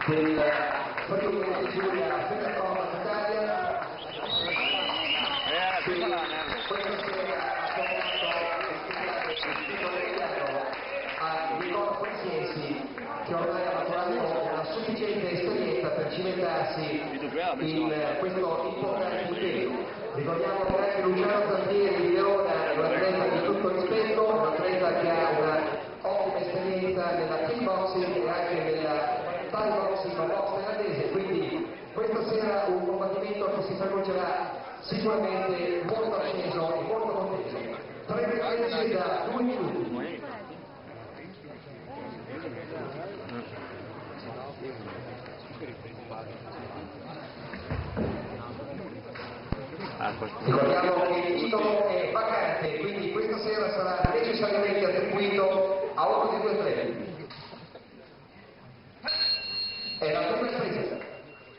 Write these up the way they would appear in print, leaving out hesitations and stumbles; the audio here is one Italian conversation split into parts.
del Friuli di Giulia Federcom Italia. Questa sera a Nicola Poliziesi, che ormai ha maturato una sufficiente esperienza per cimentarsi in questo importante impegno. Ricordiamo che anche Luciano Zantieri di Verona è un atleta di tutto rispetto, un atleta che ha una ottima esperienza nella kickboxing e anche nella Thai boxing o box thailandese, quindi questa sera un combattimento che si preannuncia sicuramente molto acceso e molto conteso. 3 da 2 minuti. Ricordiamo che il titolo è vacante, quindi questa sera sarà necessariamente attribuito a uno dei due atleti. È la prima esperienza.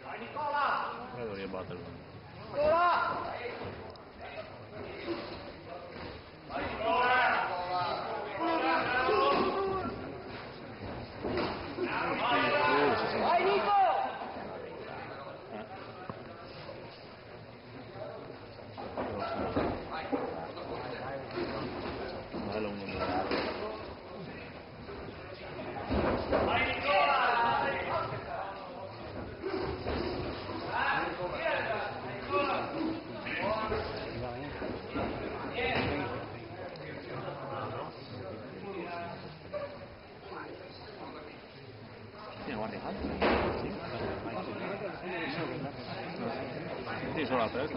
Vai Nicola! Devo batterlo. Nicola! Vai Nicola! Vai Nico! Bello uno. Vai Nicola! Sì, sono la testa.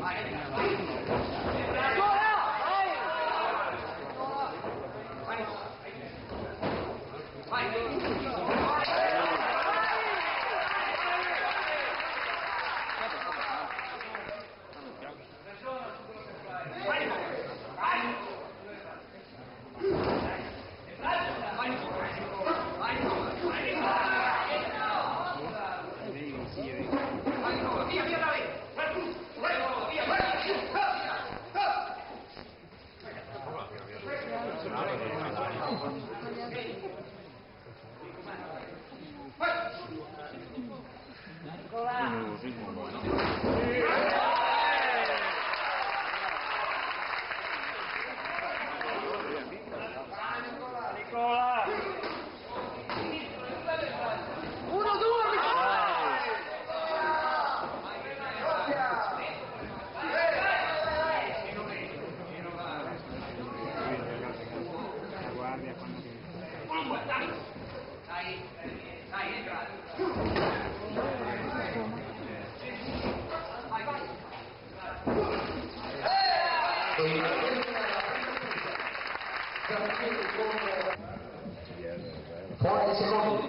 Fuori secondi.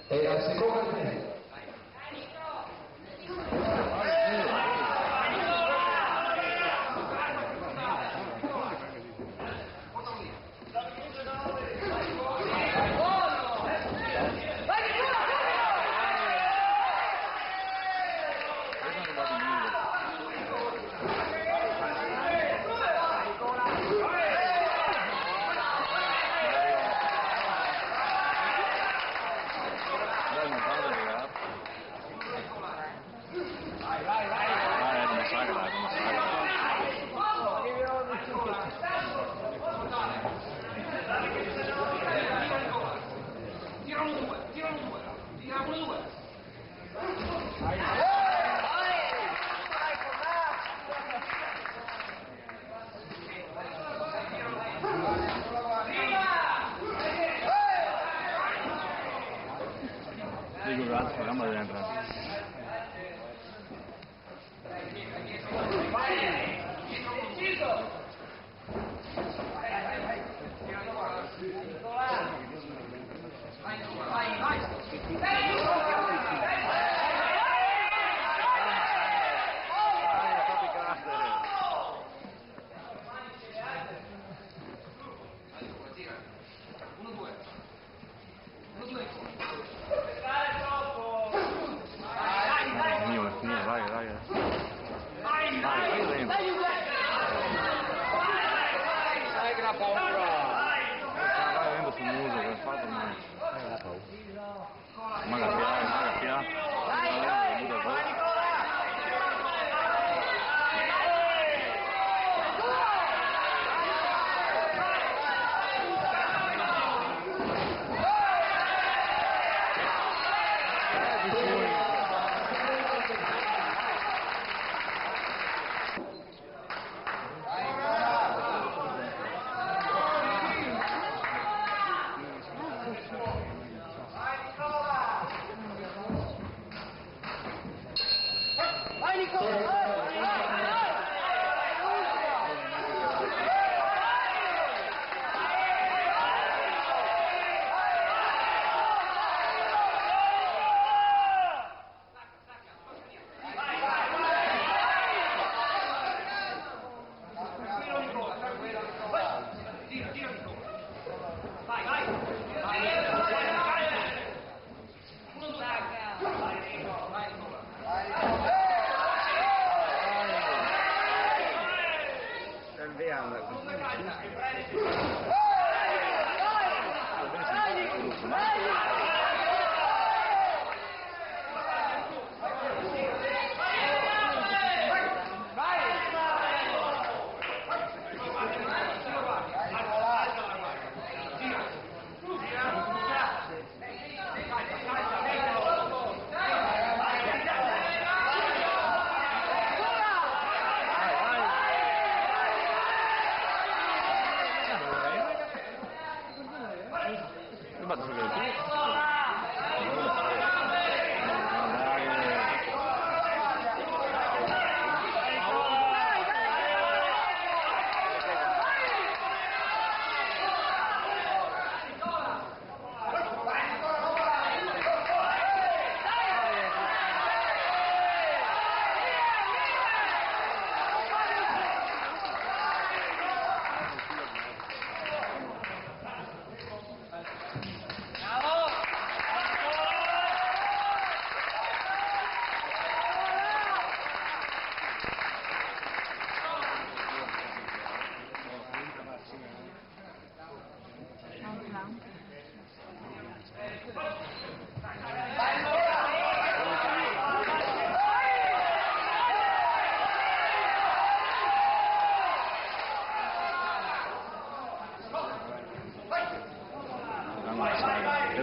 E al secondo ripresa.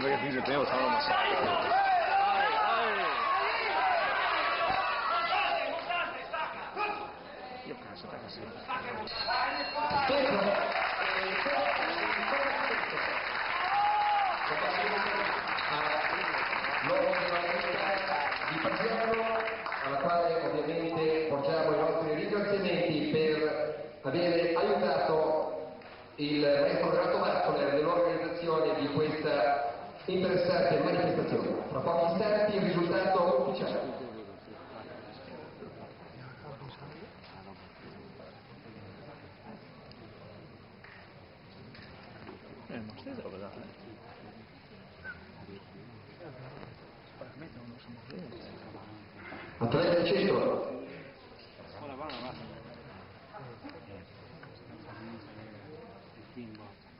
Perché qui se tenevo stavo massacro. Io penso che sia. Di Paziano, alla quale ovviamente porgiamo i nostri ringraziamenti per aver aiutato il maestro Renato Marcoler nell'organizzazione di questa interessante manifestazione. Fra pochi istanti il risultato ufficiale. Ma stai roba da Atleta di centro.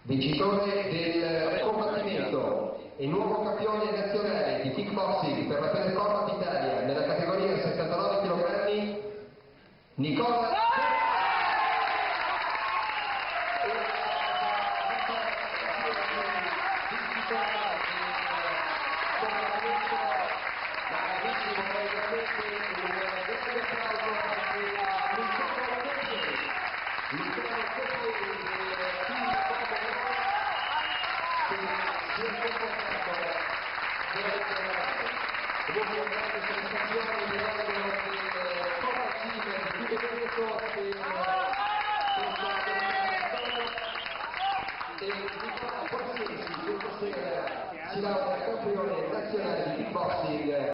Vincitore del combattimento e nuovo campione nazionale di kickboxing per la Federcombat Italia nella categoria 79 kg, Nicola si laurea campione nazionale di kickboxing.